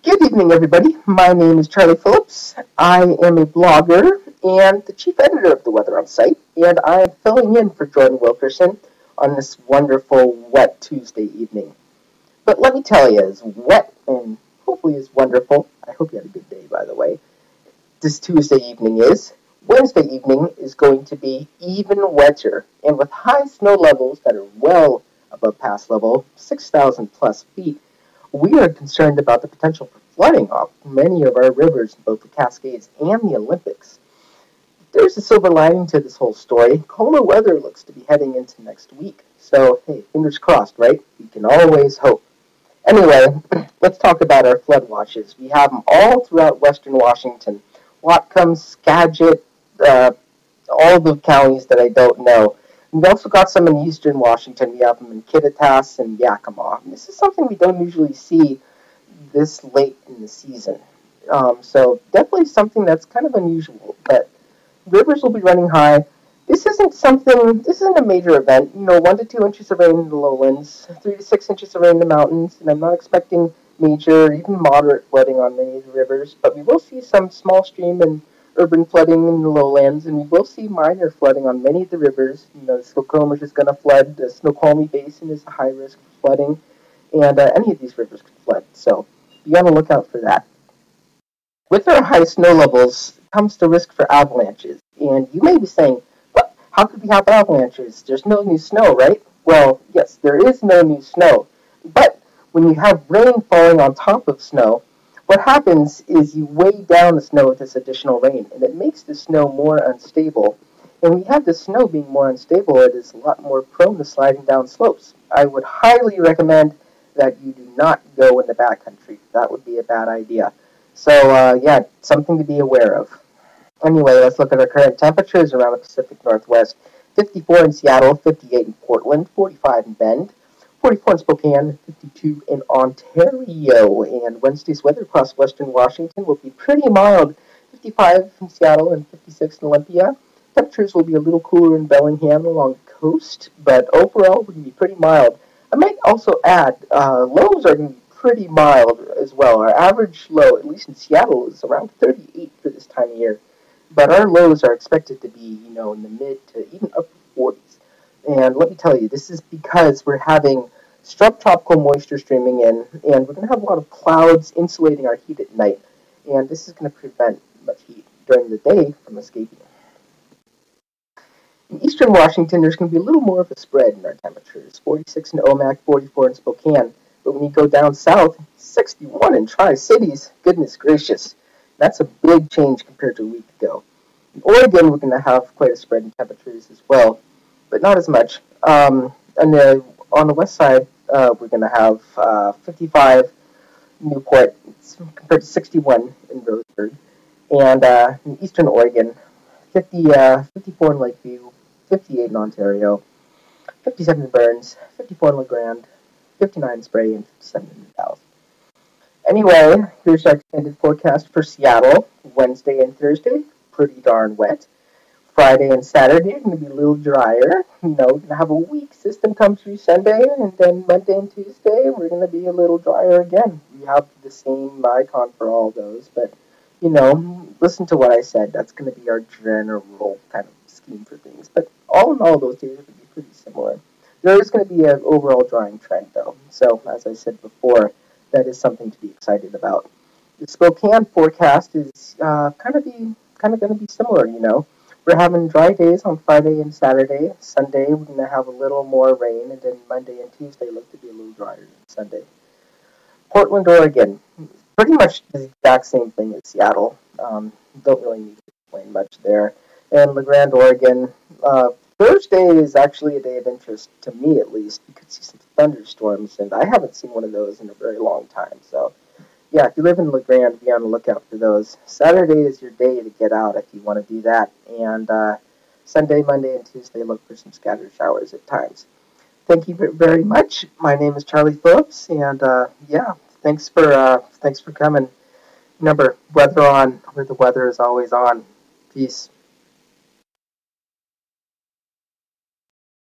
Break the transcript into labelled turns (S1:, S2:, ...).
S1: Good evening, everybody. My name is Charlie Phillips. I am a blogger and the chief editor of the WeatherOn site, and I am filling in for Jordan Wilkerson on this wonderful, wet Tuesday evening. But let me tell you, as wet and hopefully as wonderful, I hope you had a good day, by the way, this Tuesday evening is, Wednesday evening is going to be even wetter, and with high snow levels that are well above pass level, 6,000 plus feet, we are concerned about the potential for flooding off many of our rivers in both the Cascades and the Olympics. There's a silver lining to this whole story. Colder weather looks to be heading into next week. So, hey, fingers crossed, right? We can always hope. Anyway, let's talk about our flood watches. We have them all throughout western Washington. Whatcom, Skagit, all the counties that I don't know. We've also got some in eastern Washington. We have them in Kittitas and Yakima. And this is something we don't usually see this late in the season. So definitely something that's kind of unusual. But rivers will be running high. This isn't a major event. 1 to 2 inches of rain in the lowlands, 3 to 6 inches of rain in the mountains. And I'm not expecting major, even moderate flooding on many of the rivers. But we will see some small stream and urban flooding in the lowlands, and we will see minor flooding on many of the rivers. The Snoqualmie is going to flood. The Snoqualmie Basin is a high risk for flooding, and any of these rivers could flood. So be on the lookout for that. With our high snow levels comes the risk for avalanches, and you may be saying, "What? How could we have avalanches? There's no new snow, right?" Well, yes, there is no new snow, but when you have rain falling on top of snow, what happens is you weigh down the snow with this additional rain, and it makes the snow more unstable. And when you have the snow being more unstable, it is a lot more prone to sliding down slopes. I would highly recommend that you do not go in the backcountry. That would be a bad idea. So, yeah, something to be aware of. Anyway, let's look at our current temperatures around the Pacific Northwest. 54 in Seattle, 58 in Portland, 45 in Bend, 44 in Spokane, 52 in Ontario, and Wednesday's weather across western Washington will be pretty mild, 55 in Seattle and 56 in Olympia. Temperatures will be a little cooler in Bellingham along the coast, but overall will be pretty mild. I might also add, lows are going to be pretty mild as well. Our average low, at least in Seattle, is around 38 for this time of year, but our lows are expected to be, in the mid to even upper 40s. And let me tell you, this is because we're having subtropical moisture streaming in, and we're going to have a lot of clouds insulating our heat at night. And this is going to prevent much heat during the day from escaping. In eastern Washington, there's going to be a little more of a spread in our temperatures. 46 in Omak, 44 in Spokane. But when you go down south, 61 in Tri-Cities. Goodness gracious. That's a big change compared to a week ago. In Oregon, we're going to have quite a spread in temperatures as well, but not as much. On the west side, we're going to have 55 in Newport compared to 61 in Roseburg. And in eastern Oregon, 54 in Lakeview, 58 in Ontario, 57 in Burns, 54 in LeGrand, 59 in Spray, and 57 in Dallas. Anyway, here's our extended forecast for Seattle. Wednesday and Thursday, pretty darn wet. Friday and Saturday are going to be a little drier. We're going to have a weak system come through Sunday, and then Monday and Tuesday, we're going to be a little drier again. We have the same icon for all those, but, listen to what I said. That's going to be our general kind of scheme for things. But all in all, those days are going to be pretty similar. There is going to be an overall drying trend, though. So, as I said before, that is something to be excited about. The Spokane forecast is kind of going to be similar, We're having dry days on Friday and Saturday. Sunday, we're going to have a little more rain, and then Monday and Tuesday look to be a little drier than Sunday. Portland, Oregon, pretty much the exact same thing as Seattle. Don't really need to explain much there. And LeGrand, Oregon, Thursday is actually a day of interest, to me at least. You could see some thunderstorms, and I haven't seen one of those in a very long time, so yeah, if you live in LeGrand, be on the lookout for those. Saturday is your day to get out if you want to do that. And Sunday, Monday, and Tuesday, look for some scattered showers at times. Thank you very much. My name is Charlie Phillips, and yeah, thanks for coming. Remember, weather on, where the weather is always on. Peace.